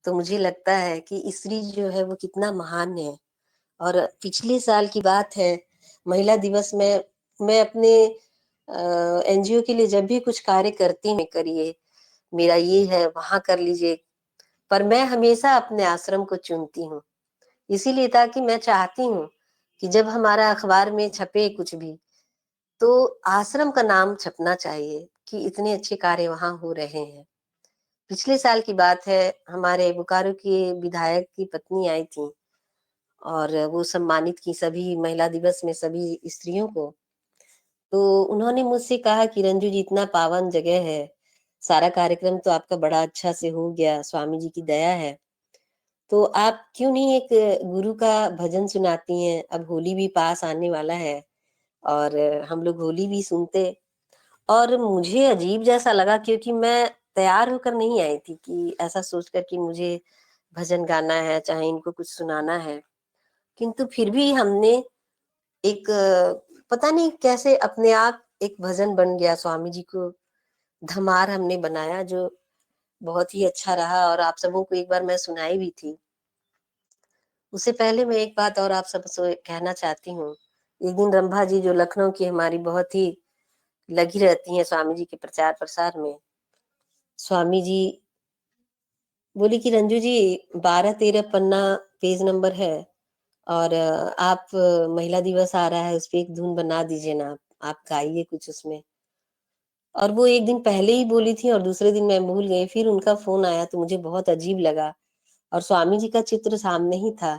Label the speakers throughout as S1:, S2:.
S1: तो मुझे लगता है कि स्त्री जो है वो कितना महान है। और पिछले साल की बात है, महिला दिवस में मैं अपने एनजीओ के लिए जब भी कुछ कार्य करती हूँ, करिए, मेरा ये है, वहाँ कर लीजिए, पर मैं हमेशा अपने आश्रम को चुनती हूँ। इसीलिए ताकि मैं चाहती हूँ कि जब हमारा अखबार में छपे कुछ भी, तो आश्रम का नाम छपना चाहिए कि इतने अच्छे कार्य वहाँ हो रहे हैं। पिछले साल की बात है, हमारे बोकारो के विधायक की पत्नी आई थी और वो सम्मानित की सभी महिला दिवस में सभी स्त्रियों को। तो उन्होंने मुझसे कहा कि रंजू जी, इतना पावन जगह है, सारा कार्यक्रम तो आपका बड़ा अच्छा से हो गया, स्वामी जी की दया है, तो आप क्यों नहीं एक गुरु का भजन सुनाती हैं? अब होली भी पास आने वाला है और हम लोग होली भी सुनते। और मुझे अजीब जैसा लगा, क्योंकि मैं तैयार होकर नहीं आई थी कि ऐसा सोचकर कि मुझे भजन गाना है, चाहे इनको कुछ सुनाना है। किंतु फिर भी हमने एक पता नहीं कैसे अपने आप एक भजन बन गया, स्वामी जी को धमार हमने बनाया, जो बहुत ही अच्छा रहा और आप सबों को एक बार मैं सुनाई भी थी। उससे पहले मैं एक बात और आप सबसे कहना चाहती हूँ। एक दिन रंभा जी, जो लखनऊ की हमारी बहुत ही लगी रहती हैं स्वामी जी के प्रचार प्रसार में, स्वामी जी बोली कि रंजू जी, 12-13 पन्ना पेज नंबर है और आप महिला दिवस आ रहा है, उस पे एक धुन बना दीजिए ना, आप गाइए कुछ उसमें। और वो एक दिन पहले ही बोली थी और दूसरे दिन मैं भूल गई। फिर उनका फोन आया तो मुझे बहुत अजीब लगा और स्वामी जी का चित्र सामने ही था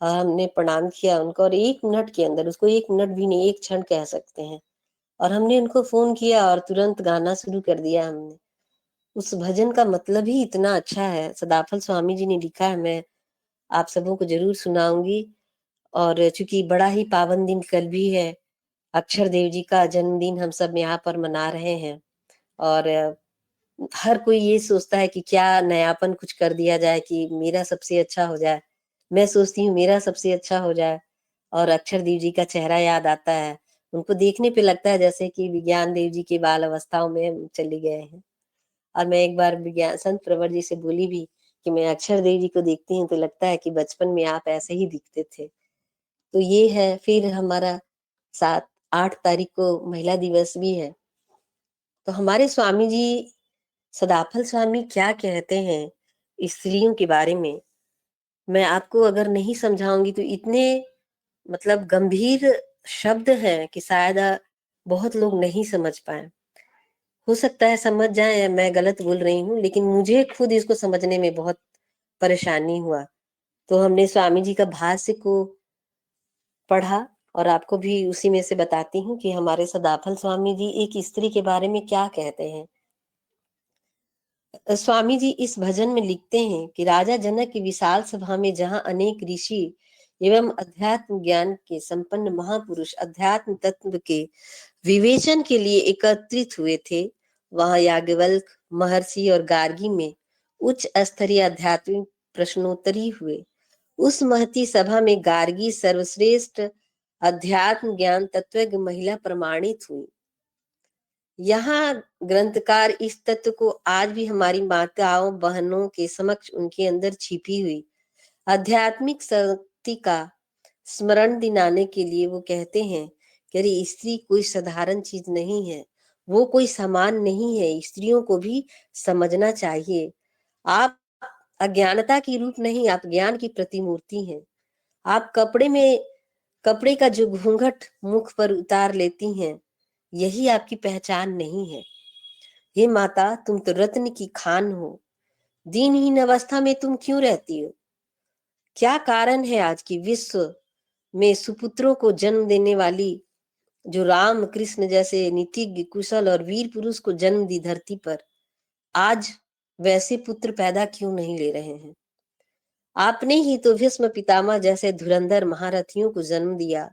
S1: और हमने प्रणाम किया उनको, और 1 मिनट के अंदर, उसको 1 मिनट भी नहीं, एक क्षण कह सकते हैं, और हमने उनको फोन किया और तुरंत गाना शुरू कर दिया हमने। उस भजन का मतलब ही इतना अच्छा है, सदाफल स्वामी जी ने लिखा है, मैं आप सबों को जरूर सुनाऊंगी। और चूंकि बड़ा ही पावन दिन कल भी है, अक्षर देव जी का जन्मदिन हम सब यहाँ पर मना रहे हैं, और हर कोई ये सोचता है कि क्या नयापन कुछ कर दिया जाए कि मेरा सबसे अच्छा हो जाए। मैं सोचती हूँ मेरा सबसे अच्छा हो जाए, और अक्षर देव जी का चेहरा याद आता है। उनको देखने पे लगता है जैसे कि विज्ञान देव जी के बाल अवस्थाओं में हम चले गए हैं। और मैं एक बार विज्ञान संत प्रवर जी से बोली भी कि मैं अक्षर देव जी को देखती हूँ तो लगता है कि बचपन में आप ऐसे ही दिखते थे। तो ये है। फिर हमारा 7-8 तारीख को महिला दिवस भी है। तो हमारे स्वामी जी सदाफल स्वामी क्या कहते हैं स्त्रियों के बारे में, मैं आपको अगर नहीं समझाऊंगी तो इतने मतलब गंभीर शब्द हैं कि शायद बहुत लोग नहीं समझ पाए। हो सकता है समझ जाए या मैं गलत बोल रही हूँ, लेकिन मुझे खुद इसको समझने में बहुत परेशानी हुआ। तो हमने स्वामी जी का भाष्य को पढ़ा और आपको भी उसी में से बताती हूँ कि हमारे सदाफल स्वामी जी एक स्त्री के बारे में क्या कहते हैं। स्वामी जी इस भजन में लिखते हैं कि राजा जनक की विशाल सभा में जहां अनेक ऋषि एवं अध्यात्म ज्ञान के संपन्न महापुरुष अध्यात्म तत्व के विवेचन के लिए एकत्रित हुए थे, वहां याज्ञवल्क्य महर्षि और गार्गी में उच्च स्तरीय आध्यात्मिक प्रश्नोत्तरी हुए। उस महती सभा में गार्गी सर्वश्रेष्ठ अध्यात्म ज्ञान तत्वज्ञ महिला प्रमाणित हुई। यहाँ ग्रंथकार इस तत्व को आज भी हमारी माताओं बहनों के समक्ष उनके अंदर छिपी हुई आध्यात्मिक शक्ति का स्मरण दिलाने के लिए वो कहते हैं कि अरे, स्त्री कोई साधारण चीज नहीं है, वो कोई सामान नहीं है, स्त्रियों को भी समझना चाहिए। आप अज्ञानता की रूप नहीं, आप ज्ञान की प्रतिमूर्ति हैं। आप कपड़े का जो घूंघट मुख पर उतार लेती हैं, यही आपकी पहचान नहीं है। हे माता, तुम तो रत्न की खान हो, दीनहीन अवस्था में तुम क्यों रहती हो? क्या कारण है आज की विश्व में सुपुत्रों को जन्म देने वाली, जो राम कृष्ण जैसे नीतिज्ञ कुशल और वीर पुरुष को जन्म दी धरती पर, आज वैसे पुत्र पैदा क्यों नहीं ले रहे हैं? आपने ही तो भीष्म पितामह जैसे धुरंधर महारथियों को जन्म दिया,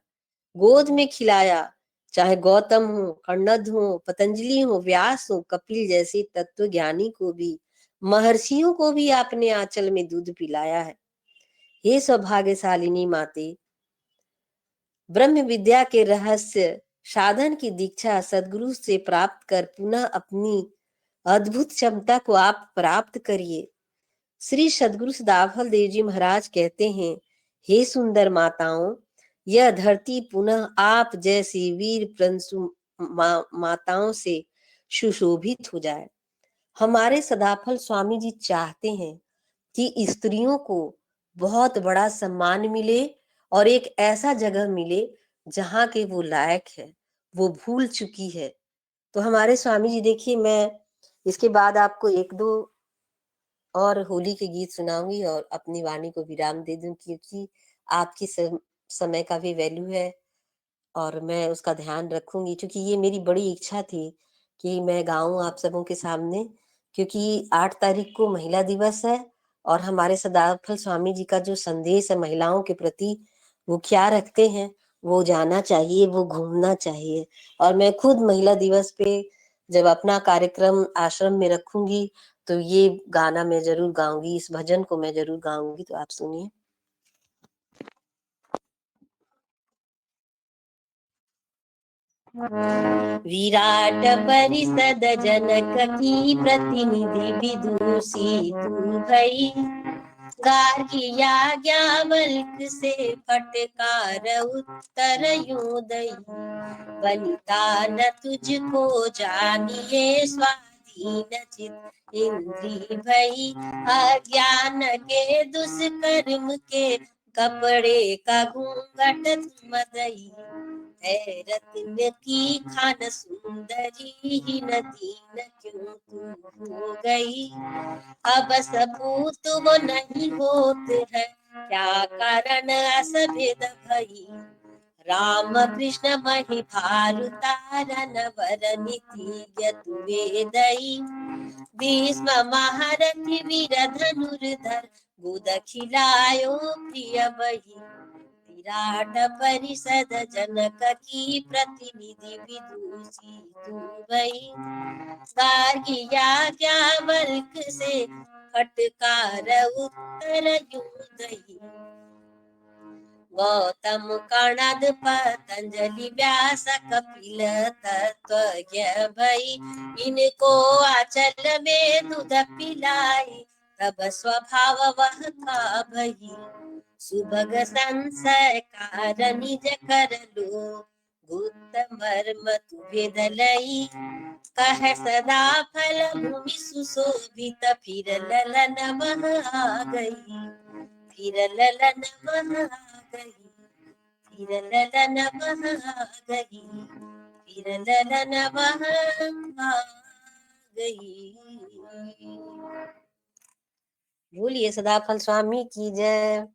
S1: गोद में खिलाया। चाहे गौतम हो, कण्व हो, पतंजलि हो, व्यास हो, कपिल जैसे तत्व ज्ञानी को भी, महर्षियों को भी आपने आंचल में दूध पिलाया है। हे सौभाग्यशालिनी माते, ब्रह्म विद्या के रहस्य साधन की दीक्षा सदगुरु से प्राप्त कर पुनः अपनी अद्भुत क्षमता को आप प्राप्त करिए। श्री सद्गुरु सदाफल देव जी महाराज कहते हैं, हे सुंदर माताओं, यह धरती पुनः आप जैसी वीर प्रंसु माताओं से सुशोभित हो जाए। हमारे सदाफल स्वामी जी चाहते हैं कि स्त्रियों को बहुत बड़ा सम्मान मिले और एक ऐसा जगह मिले जहां के वो लायक है, वो भूल चुकी है। तो हमारे स्वामी जी, देखिए, मैं इसके बाद आपको एक दो और होली के गीत सुनाऊंगी और अपनी वाणी को विराम दे दूं, क्योंकि आपकी समय का भी वैल्यू है और मैं उसका ध्यान रखूंगी, क्योंकि ये मेरी बड़ी इच्छा थी कि मैं गाऊं आप सबों के सामने, क्योंकि 8 तारीख को महिला दिवस है और हमारे सदाफल स्वामी जी का जो संदेश है महिलाओं के प्रति, वो क्या रखते हैं, वो जाना चाहिए, वो घूमना चाहिए। और मैं खुद महिला दिवस पे जब अपना कार्यक्रम आश्रम में रखूंगी तो ये गाना मैं जरूर गाऊंगी, इस भजन को मैं जरूर गाऊंगी। तो आप सुनिए। विराट परिषद जनक की प्रतिनिधि विदुषी तू भई, गार्गी याज्ञवल्क्य से फटकार उत्तर यूं दई, वनिता न तुझको जानिए स्वाधीन चित इंद्री भई, अज्ञान के दुष्कर्म के कपड़े का घूंघट तुम दई, है रत्न की खान सुंदरी ही नदीन क्यों तू हो गई, अब सबूत वो नहीं होते है, क्या कारण असभेद भई, राम कृष्ण मही भारुतारन वर नीति वेदई, भीष्म महारथी वीर धनुर्धर, गुद खिलायो प्रिय बही, विराट परिषद जनक की प्रतिनिधि विदुषी तू भई, गार्गी याज्ञवल्क्य से फटकार उत्तर यूं दई, गौतम कणद पतंजलि व्यास कपिल तत्वज्ञ भई, इनको आचल में दूध पिलाई, तब स्वभाव वह का भई, सुभग संस्कार निज कर लो, गुप्त मर्म तु भेद लई, कह सदा फल भूमि सुशोभित, फिर ललन वह आ गई, फिर ललन वह आ गई, फिर ललन वह आ गई, फिर ललन वह आ गई। बोलिए सदाफल स्वामी की जय।